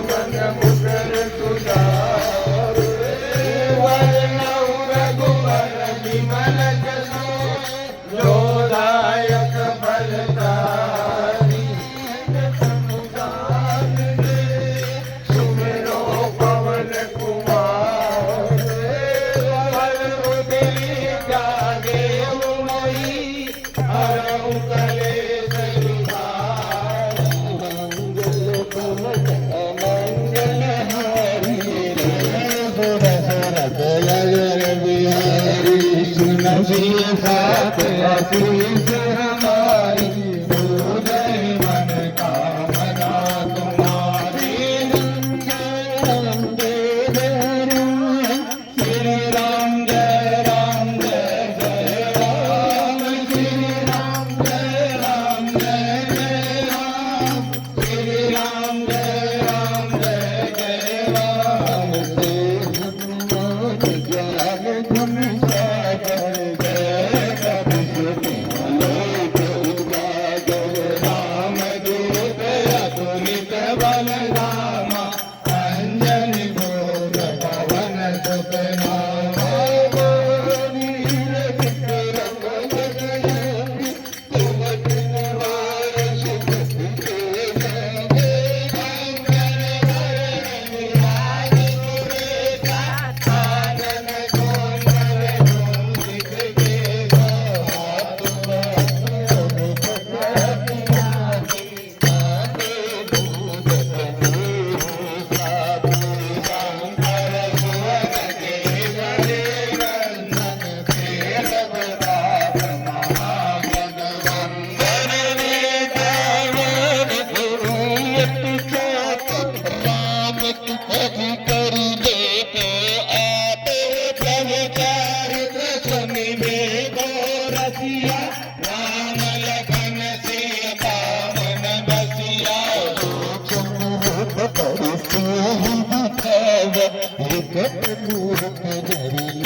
मन मुकर तुझा वर्णऊ रघुवर विमल जसो जो दायक फलदारी समुदान दे सुमिरो पवन कुमार हर उदरी जागे मोई हरऊ कलेश निवार मंगल पवन अमंगल हारी दशरथ नगर बिहारी सुनसी साथ आशीष हमारी हृदय मन कामना तुम्हारी वंदे श्री राम जय राम जय जय राम श्री राम जय राम जय जय राम श्री राम जय राम जय जय राम ज्ञान धन सागर जय कपि राम दूत अतुलित बल धामा अंजनी घोर पवन सुत नामा वीर विक्रम बजरंगी सुमति निवार सुमति के संगे मंगल हरण निहारी सुरेशा कानन कोमल कुंजित केसा हाथ राम लखन सीता मन बसिया विकट मूर्ख धरि